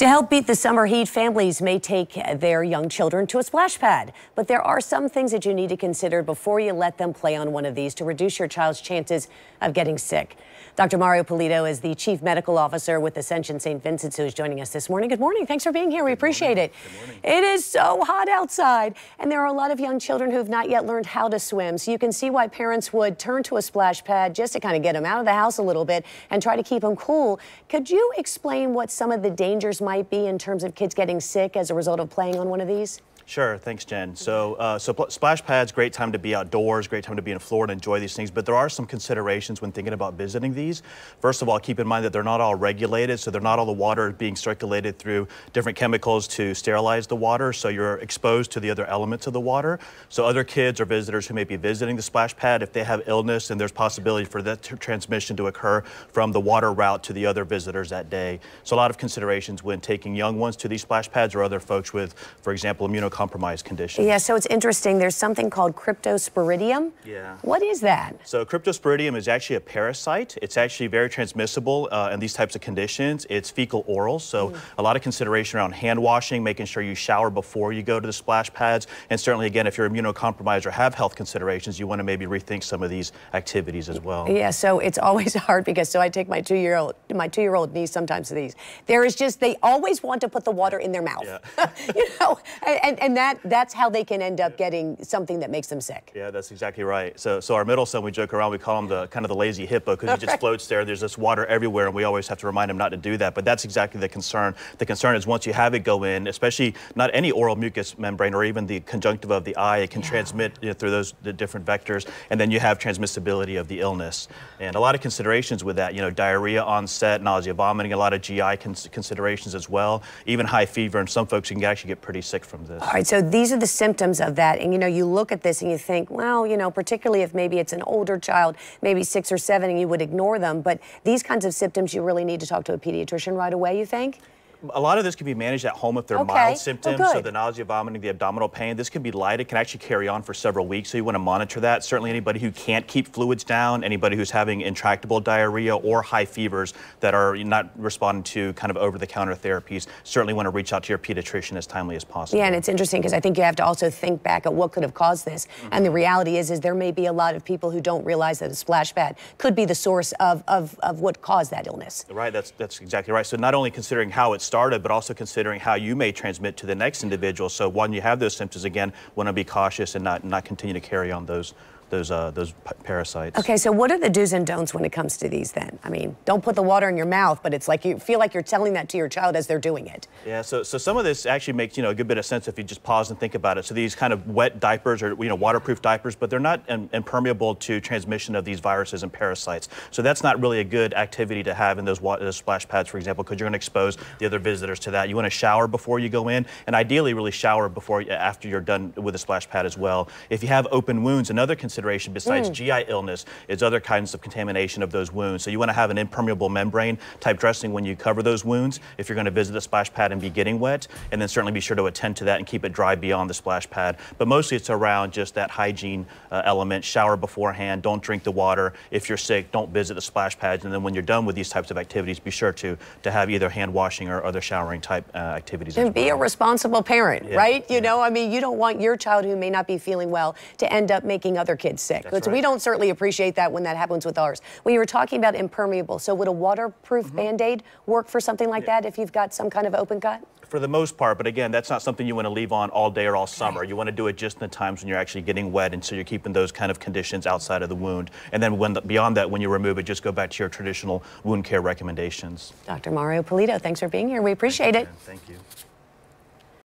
To help beat the summer heat, families may take their young children to a splash pad. But there are some things that you need to consider before you let them play on one of these to reduce your child's chances of getting sick. Dr. Mario Pulido is the Chief Medical Officer with Ascension St. Vincent's, who is joining us this morning. Good morning. Thanks for being here. We appreciate it. Good morning. It is so hot outside, and there are a lot of young children who have not yet learned how to swim. So you can see why parents would turn to a splash pad just to kind of get them out of the house a little bit and try to keep them cool. Could you explain what some of the dangers might be in terms of kids getting sick as a result of playing on one of these? Sure, thanks, Jen. So splash pads, great time to be outdoors, great time to be in Florida, enjoy these things, but there are some considerations when thinking about visiting these. First of all, keep in mind that they're not all regulated, so they're not all the water being circulated through different chemicals to sterilize the water, so you're exposed to the other elements of the water. So other kids or visitors who may be visiting the splash pad, if they have illness, and there's possibility for that transmission to occur from the water route to the other visitors that day. So a lot of considerations when taking young ones to these splash pads or other folks with, for example, immunocompromised conditions. Yeah, so it's interesting. There's something called Cryptosporidium. Yeah. What is that? So Cryptosporidium is actually a parasite. It's actually very transmissible in these types of conditions. It's fecal oral, so a lot of consideration around hand washing, making sure you shower before you go to the splash pads, and certainly, again, if you're immunocompromised or have health considerations, you want to maybe rethink some of these activities as well. Yeah, so it's always hard because I take my two-year-old niece sometimes to these. There is just, they always want to put the water in their mouth. Yeah. You know, and that's how they can end up getting something that makes them sick. Yeah, that's exactly right. So our middle son, we joke around, we call him the kind of the lazy hippo, because he just floats there. There's this water everywhere, and we always have to remind him not to do that. But that's exactly the concern. The concern is once you have it go in, especially not any oral mucous membrane or even the conjunctiva of the eye, it can transmit through the different vectors, and then you have transmissibility of the illness. And a lot of considerations with that, diarrhea onset, nausea, vomiting, a lot of GI considerations as well, even high fever, and some folks can actually get pretty sick from this. All right, so these are the symptoms of that, and you look at this and you think, well, particularly if maybe it's an older child, maybe 6 or 7, and you would ignore them, but these kinds of symptoms you really need to talk to a pediatrician right away, you think? A lot of this can be managed at home if they're mild symptoms, so the nausea, vomiting, the abdominal pain. This can be light. It can actually carry on for several weeks, so you want to monitor that. Certainly anybody who can't keep fluids down, anybody who's having intractable diarrhea or high fevers that are not responding to kind of over-the-counter therapies, certainly want to reach out to your pediatrician as timely as possible. Yeah, and it's interesting because I think you have to also think back at what could have caused this. And the reality is there may be a lot of people who don't realize that a splash pad could be the source of what caused that illness. Right, that's exactly right. So not only considering how it started, but also considering how you may transmit to the next individual. So when you have those symptoms, again, want to be cautious and not continue to carry on those parasites. Okay, so what are the do's and don'ts when it comes to these then? I mean, don't put the water in your mouth, but it's like you feel like you're telling that to your child as they're doing it. Yeah, so some of this actually makes, a good bit of sense if you just pause and think about it. So these kind of wet diapers or, waterproof diapers, but they're not impermeable to transmission of these viruses and parasites. So that's not really a good activity to have in those splash pads, for example, because you're going to expose the other visitors to that. You want to shower before you go in, and ideally really shower after you're done with the splash pad as well. If you have open wounds, another consideration besides GI illness is other kinds of contamination of those wounds. So you want to have an impermeable membrane type dressing when you cover those wounds if you're going to visit the splash pad and be getting wet, and then certainly be sure to attend to that and keep it dry beyond the splash pad. But mostly it's around just that hygiene element. Shower beforehand, don't drink the water. If you're sick, don't visit the splash pads, and then when you're done with these types of activities, be sure to have either hand washing or other showering type activities. And be a responsible parent, right? I mean, you don't want your child who may not be feeling well to end up making other kids sick. That's right. We don't certainly appreciate that when that happens with ours. When you were talking about impermeable, so would a waterproof Band-Aid work for something like that if you've got some kind of open cut? For the most part, but again, that's not something you want to leave on all day or all summer. You want to do it just in the times when you're actually getting wet, and so you're keeping those kind of conditions outside of the wound. And then beyond that, when you remove it, just go back to your traditional wound care recommendations. Dr. Mario Pulido, thanks for being here. We appreciate it. Thank you.